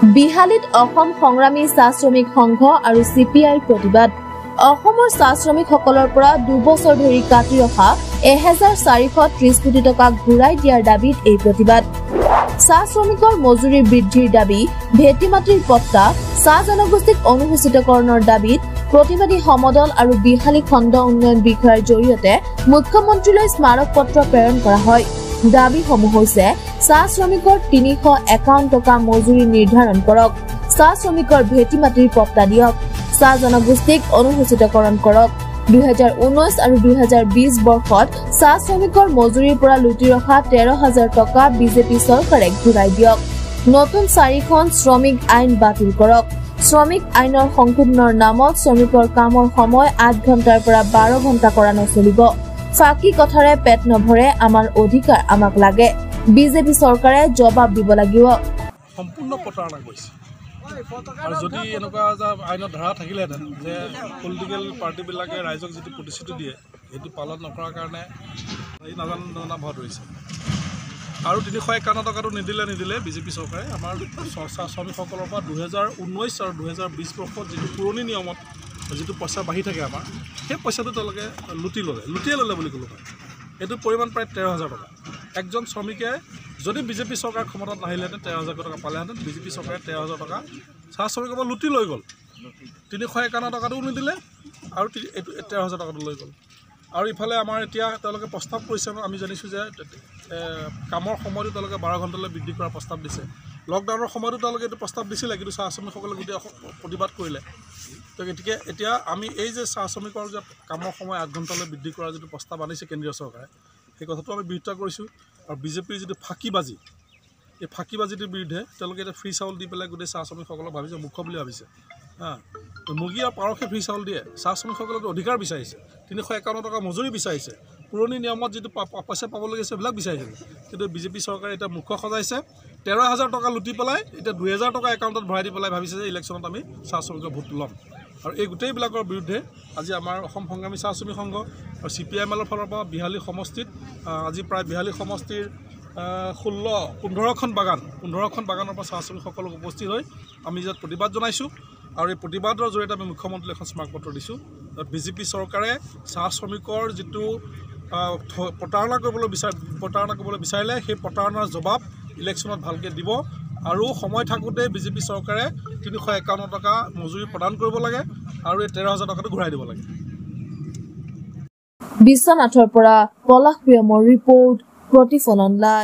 বিহালীত অসম সংগ্ৰামী চাহ শ্ৰমিক সংঘ আৰু CPIৰ প্ৰতিবাদ। অসমৰ চাহ শ্ৰমিকসকলৰ পৰা 2 বছৰ ধৰি কাটি ৰখা 1430 কোটি টকা ঘূৰাই দিয়াৰ দাবীত এই প্ৰতিবাদ। চাহ শ্ৰমিকৰ মজুৰি বৃদ্ধিৰ দাবী, ভেটি মাটিৰ পট্টা, চাহ জনগোষ্ঠীক অনুসূচিতকৰণৰ দাবীত প্ৰতিবাদী সমদল আৰু বিহালী খণ্ড উন্নয়ন বিষয়াৰ জৰিয়তে মুখ্যমন্ত্ৰীলৈ স্মাৰক পত্ৰ প্ৰেৰণ কৰা হয়। দাবীসমূহ হৈছে চাহ শ্ৰমিকৰ 351 টকা মজুৰি নিৰ্ধাৰণ কৰক, চাহ শ্ৰমিকৰ ভেটি মাটিৰ পট্টা দিয়ক, চাহ জনগোষ্ঠীক অনুসূচিতকৰণ কৰক। 2019 আৰু 2020 বৰ্ষত চাহ শ্ৰমিকৰ মজুৰিৰ পৰা লুটি ৰখা 13,000 টকা বিজেপি চৰকাৰে ঘূৰাই দিয়ক। নতুন 4খন শ্ৰমিক আইন বাতিল কৰক। শ্ৰমিক আইনৰ সংশোধনৰ নামত শ্ৰমিকৰ কামৰ সময় 8 ঘণ্টাৰ পৰা 12 ঘণ্টা কৰা নচলিব। ফাঁকি কথাৰে পেট নভৰে, আমাৰ অধিকাৰ আমাক লাগে। বিজেপি চৰকাৰে জবাব দিব লাগিব। সম্পূৰ্ণ প্ৰতাৰণা কৰিছে আৰু যদি এনেকুৱা আইনত ধাৰা থাকিলেহেঁতেন যে পলিটিকেল পাৰ্টিবিলাকে ৰাইজক যিটো প্ৰতিশ্ৰুতি দিয়ে সেইটো পালন নকৰাৰ কাৰণে এই নাজানা ভৰ ধৰিছে। আৰু 351 টকাটো নিদিলে বিজেপি চৰকাৰে আমাৰ চাহ শ্ৰমিকসকলৰ পৰা 2019 আৰু 2020 বৰ্ষত যিটো পুৰণি নিয়মত যিটো পইচা বাঢ়ি থাকে আমাৰ, সেই পইচাটো তেওঁলোকে লুটিয়াই ল'লে বুলি ক'লোঁ হয়। এইটো পৰিমাণ প্ৰায় 13,000 টকা। একজন শ্ৰমিকে যদি বিজেপি চৰকাৰ ক্ষমতাত নাহিলেহেঁতেন 13,000 টকা পালেহেঁতেন। বিজেপি চৰকাৰে 13,000 টকা চাহ শ্ৰমিকৰ পৰা লুটি লৈ গ'ল। 351 টকাটোও নিদিলে আৰু 13,000 টকাটো লৈ গ'ল। আৰু ইফালে আমাৰ এতিয়া তেওঁলোকে প্ৰস্তাৱ কৰিছে, আমি জানিছোঁ যে কামৰ সময়টো তেওঁলোকে 12 ঘণ্টালৈ বৃদ্ধি কৰাৰ প্ৰস্তাৱ দিছে। লকডাউনৰ সময়তো তেওঁলোকে এইটো প্ৰস্তাৱ দিছিলে, কিন্তু চাহ শ্ৰমিকসকলে গোটেই প্ৰতিবাদ কৰিলে। তো গতিকে এতিয়া আমি এই যে চাহ শ্ৰমিকৰ যে কামৰ সময় 8 ঘণ্টালৈ বৃদ্ধি কৰাৰ যিটো প্ৰস্তাৱ আনিছে কেন্দ্ৰীয় চৰকাৰে, সেই কথাটো আমি বিৰোধিতা কৰিছোঁ। আৰু বিজেপিৰ যিটো ফাঁকিবাজি, এই ফাঁকিবাজিটোৰ বিৰুদ্ধে তেওঁলোকে এতিয়া ফ্ৰী চাউল দি পেলাই গোটেই চাহ শ্ৰমিকসকলক ভাবিছে মূৰ্খ বুলি ভাবিছে। মুৰ্গী আৰু পাৰকে ফ্ৰী চাউল দিয়ে। চাহ শ্ৰমিকসকলেতো অধিকাৰ বিচাৰিছে, 351 টকা মজুৰি বিচাৰিছে, পুৰণি নিয়মত যিটো পইচা পাবলগীয়া সেইবিলাক বিচাৰিছিল। কিন্তু বিজেপি চৰকাৰে এতিয়া মুখ সজাইছে, 13,000 টকা লুটি পেলাই এতিয়া 2,000 টকা একাউণ্টত ভৰাই দি পেলাই ভাবিছে যে ইলেকশ্যনত আমি চাহ শ্ৰমিকৰ ভোট ল'ম। আৰু এই গোটেইবিলাকৰ বিৰুদ্ধে আজি আমাৰ অসম সংগ্ৰামী চাহ শ্ৰমিক সংঘ আৰু CPIML ফালৰ পৰা বিহালী সমষ্টিত আজি প্ৰায় বিহালী সমষ্টিৰ 15খন বাগানৰ পৰা চাহ শ্ৰমিকসকলক উপস্থিত হৈ আমি ইয়াত প্ৰতিবাদ জনাইছোঁ। আৰু এই প্ৰতিবাদৰ জৰিয়তে আমি মুখ্যমন্ত্ৰীলৈ এখন স্মাৰক পত্ৰ দিছোঁ। বিজেপি চৰকাৰে চাহ শ্ৰমিকৰ যিটো প্ৰতাৰণা কৰিবলৈ বিচাৰিলে সেই প্ৰতাৰণাৰ জবাব ইলেকশ্যনত ভালকৈ দিব। আৰু সময় থাকোঁতে বিজেপি চৰকাৰে 351 টকা মজুৰি প্ৰদান কৰিব লাগে আৰু এই 13,000 টকাটো ঘূৰাই দিব লাগে। বিশ্বনাথৰ পৰা পলাশ প্ৰিয়মৰ ৰিপৰ্ট, প্ৰতিফলন লাইভ।